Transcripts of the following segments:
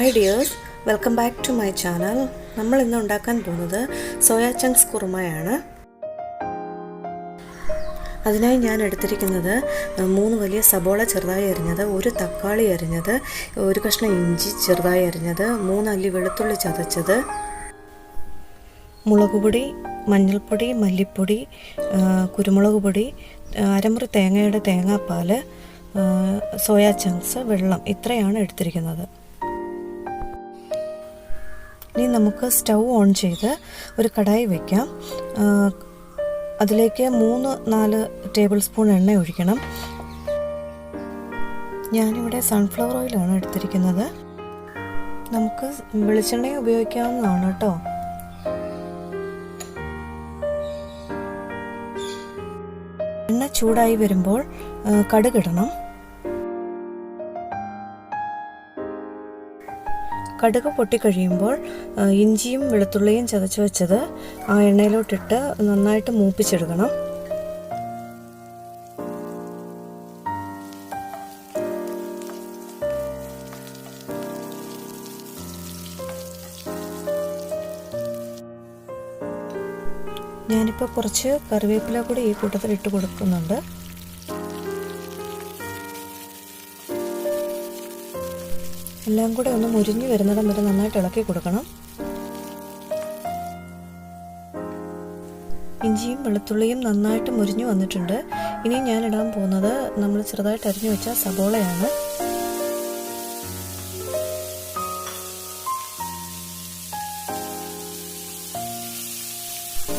Hi dears, welcome back to my channel. നമ്മൾ ഇന്ന് ഉണ്ടാക്കാൻ പോകുന്നത് സോയ ചങ്ക്സ് കുറുമയാണ്. അതിനായി ഞാൻ എടുത്തിരിക്കുന്നത് 3 വലിയ സബോള ചെറുതായി അരിഞ്ഞത്, ഒരു തക്കാളി അരിഞ്ഞത്, ഒരു കഷ്ണം ഇഞ്ചി ചെറുതായി അരിഞ്ഞത്, 3 അല്ലി വെളുത്തുള്ളി ചതച്ചത്, മുളകുപൊടി, മഞ്ഞൾപ്പൊടി, മല്ലിപ്പൊടി, കുരുമുളക് പൊടി, അരമുറി തേങ്ങയുടെ തേങ്ങാപ്പാൽ, സോയ ചങ്ക്സ്, വെള്ളം, ഇത്രയാണ് എടുത്തിരിക്കുന്നത്. ഇനി നമുക്ക് സ്റ്റൗ ഓൺ ചെയ്ത് ഒരു കടായി വയ്ക്കാം. അതിലേക്ക് 3-4 ടേബിൾ സ്പൂൺ എണ്ണ ഒഴിക്കണം. ഞാനിവിടെ സൺഫ്ലവർ ഓയിലാണ് എടുത്തിരിക്കുന്നത്. നമുക്ക് വെളിച്ചെണ്ണ ഉപയോഗിക്കാവുന്നതാണ് കേട്ടോ. എണ്ണ ചൂടായി വരുമ്പോൾ കടുകിടണം. കടുക് പൊട്ടിക്കഴിയുമ്പോൾ ഇഞ്ചിയും വെളുത്തുള്ളിയും ചതച്ച് വെച്ചത് ആ എണ്ണയിലോട്ടിട്ട് നന്നായിട്ട് മൂപ്പിച്ചെടുക്കണം. ഞാനിപ്പോൾ കുറച്ച് കറിവേപ്പില കൂടി ഈ കൂട്ടത്തിൽ ഇട്ട് കൊടുക്കുന്നുണ്ട്. എല്ലാം കൂടെ ഒന്ന് മുരിഞ്ഞു വരുന്നിടം വരെ നന്നായിട്ട് ഇളക്കി കൊടുക്കണം. ഇഞ്ചിയും വെളുത്തുള്ളിയും നന്നായിട്ട് മുരിഞ്ഞു വന്നിട്ടുണ്ട്. ഇനി ഞാൻ ഇടാൻ പോകുന്നത് നമ്മൾ ചെറുതായിട്ട് അരിഞ്ഞു വെച്ച സബോളയാണ്.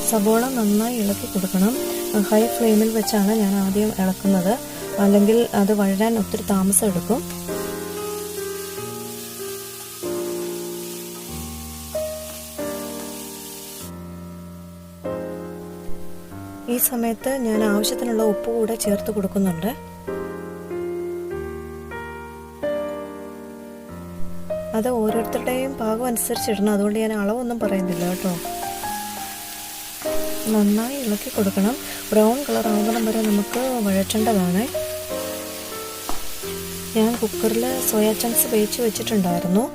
സബോള നന്നായി ഇളക്കി കൊടുക്കണം. ഹൈ ഫ്ലെയിമിൽ വെച്ചാണ് ഞാൻ ആദ്യം ഇളക്കുന്നത്, അല്ലെങ്കിൽ അത് വഴരാൻ ഒത്തിരി താമസം എടുക്കും. ഈ സമയത്ത് ഞാൻ ആവശ്യത്തിനുള്ള ഉപ്പ് കൂടെ ചേർത്ത് കൊടുക്കുന്നുണ്ട്. അത് ഓരോരുത്തരുടെയും പാകം അനുസരിച്ച് ഇടണം, അതുകൊണ്ട് ഞാൻ അളവൊന്നും പറയുന്നില്ല കേട്ടോ. നന്നായി ഇളക്കി കൊടുക്കണം. ബ്രൗൺ കളർ ആകുന്നിടം വരെ നമുക്ക് വഴറ്റേണ്ടതാണ്. ഞാൻ കുക്കറിൽ സോയ ചങ്ക്സ് വേവിച്ച് വെച്ചിട്ടുണ്ടായിരുന്നു.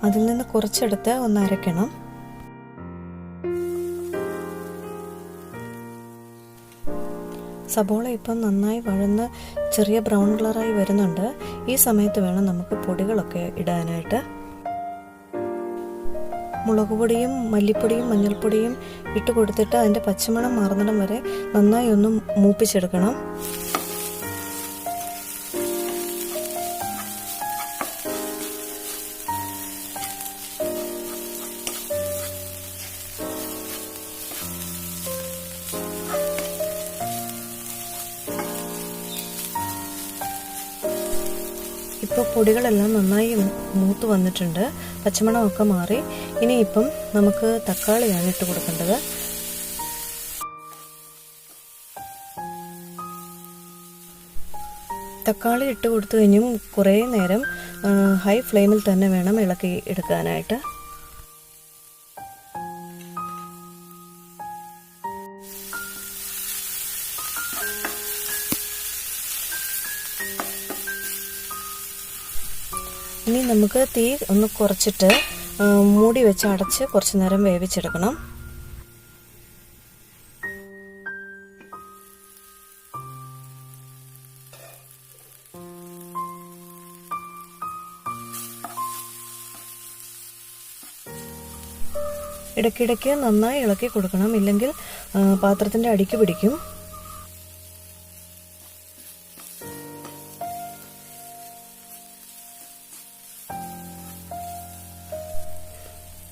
അതിൽ നിന്ന് കുറച്ചെടുത്ത് ഒന്ന് അരയ്ക്കണം. സബോള ഇപ്പം നന്നായി വഴന്ന് ചെറിയ ബ്രൗൺ കളറായി വരുന്നുണ്ട്. ഈ സമയത്ത് വേണം നമുക്ക് പൊടികളൊക്കെ ഇടാനായിട്ട്. മുളക് പൊടിയും മല്ലിപ്പൊടിയും മഞ്ഞൾപ്പൊടിയും ഇട്ട് കൊടുത്തിട്ട് അതിൻ്റെ പച്ചമണം മാറുന്നിടം വരെ നന്നായി ഒന്ന് മൂപ്പിച്ചെടുക്കണം. ഇപ്പോൾ പൊടികളെല്ലാം നന്നായി മൂത്ത് വന്നിട്ടുണ്ട്, പച്ചമണമൊക്കെ മാറി. ഇനിയിപ്പം നമുക്ക് തക്കാളിയാണ് ഇട്ട് കൊടുക്കേണ്ടത്. തക്കാളി ഇട്ട് കൊടുത്തു കഴിഞ്ഞും കുറേ നേരം ഹൈ ഫ്ലെയിമിൽ തന്നെ വേണം ഇളക്കി എടുക്കാനായിട്ട്. ഇനി നമുക്ക് തീ ഒന്ന് കുറച്ചിട്ട് മൂടി വെച്ച് അടച്ച് കുറച്ച് നേരം വേവിച്ചെടുക്കണം. ഇടയ്ക്കിടയ്ക്ക് നന്നായി ഇളക്കി കൊടുക്കണം, ഇല്ലെങ്കിൽ പാത്രത്തിൻ്റെ അടിക്ക് പിടിക്കും.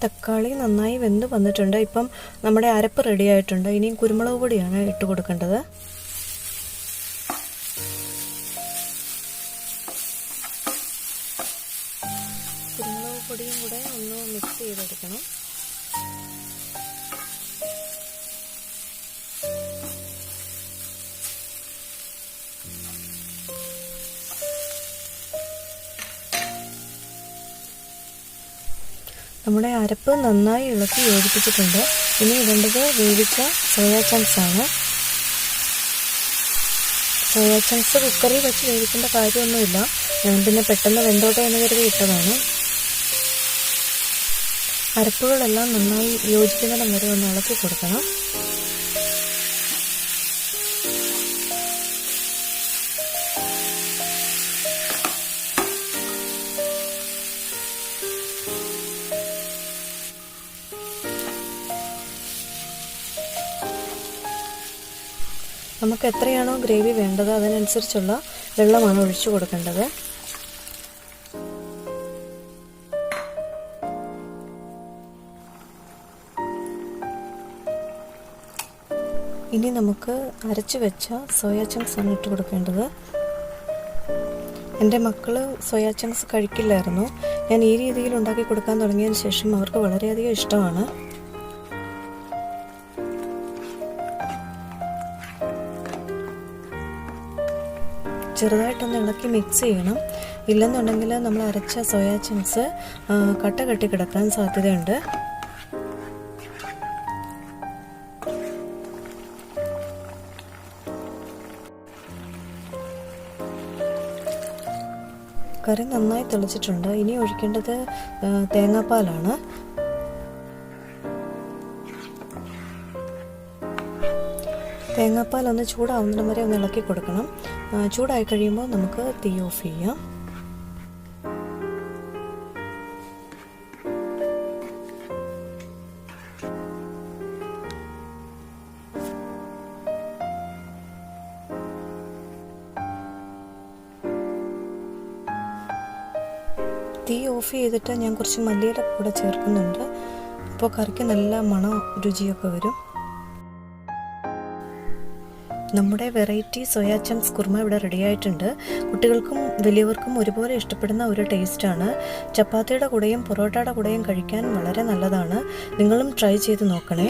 തക്കാളി നന്നായി വെന്ത് വന്നിട്ടുണ്ട്. ഇപ്പം നമ്മുടെ അരപ്പ് റെഡി ആയിട്ടുണ്ട്. ഇനിയും കുരുമുളക് പൊടിയാണ് ഇട്ട് കൊടുക്കേണ്ടത്. കുരുമുളക് പൊടിയും കൂടെ ഒന്ന് മിക്സ് ചെയ്തെടുക്കണം. നമ്മുടെ അരപ്പ് നന്നായി ഇളക്കി യോജിപ്പിച്ചിട്ടുണ്ട്. ഇനി ഇടേണ്ടത് വേവിച്ച സോയ ചങ്ക്സ് ആണ്. സോയാ ചങ്ക്സ് കുക്കറിൽ വെച്ച് വേവിക്കേണ്ട കാര്യമൊന്നുമില്ല. ഞാൻ പിന്നെ പെട്ടെന്ന് വെന്തോട്ടെ എന്ന് കരുതി ഇട്ടതാണ്. അരപ്പുകളെല്ലാം നന്നായി യോജിക്കുന്നിടം വരെ ഒന്ന് ഇളക്കി കൊടുക്കണം. നമുക്ക് എത്രയാണോ ഗ്രേവി വേണ്ടത് അതിനനുസരിച്ചുള്ള വെള്ളമാണ് ഒഴിച്ചു കൊടുക്കേണ്ടത്. ഇനി നമുക്ക് അരച്ചു വെച്ച സോയാ ചങ്ക്സ് ആണ് ഇട്ട് കൊടുക്കേണ്ടത്. എൻ്റെ മക്കൾ സോയാ ചങ്ക്സ് കഴിക്കില്ലായിരുന്നു. ഞാൻ ഈ രീതിയിൽ ഉണ്ടാക്കി കൊടുക്കാൻ തുടങ്ങിയതിന് ശേഷം അവർക്ക് വളരെയധികം ഇഷ്ടമാണ്. ചെറുതായിട്ടൊന്ന് ഇളക്കി മിക്സ് ചെയ്യണം. ഇല്ലെന്നുണ്ടെങ്കിൽ നമ്മൾ അരച്ച സോയാ ചങ്ക്സ് കട്ട കെട്ടി കിടക്കാൻ സാധ്യതയുണ്ട്. കറി നന്നായി തിളച്ചിട്ടുണ്ട്. ഇനി ഒഴിക്കേണ്ടത് തേങ്ങാപ്പാലാണ്. തേങ്ങാപ്പാൽ ഒന്ന് ചൂടാവുന്നിടം വരെ ഒന്ന് ഇളക്കി കൊടുക്കണം. ചൂടായി കഴിയുമ്പോൾ നമുക്ക് തീ ഓഫ് ചെയ്യാം. തീ ഓഫ് ചെയ്തിട്ട് ഞാൻ കുറച്ച് മല്ലിയില കൂടെ ചേർക്കുന്നുണ്ട്. അപ്പോൾ കറിക്ക് നല്ല മണം രുചിയൊക്കെ വരും. നമ്മുടെ വെറൈറ്റി സോയാ ചങ്ക്സ് കുറുമ ഇവിടെ റെഡി ആയിട്ടുണ്ട്. കുട്ടികൾക്കും വലിയവർക്കും ഒരുപോലെ ഇഷ്ടപ്പെടുന്ന ഒരു ടേസ്റ്റാണ്. ചപ്പാത്തിയുടെ കൂടെയും പൊറോട്ടയുടെ കൂടെയും കഴിക്കാൻ വളരെ നല്ലതാണ്. നിങ്ങളും ട്രൈ ചെയ്ത് നോക്കണേ.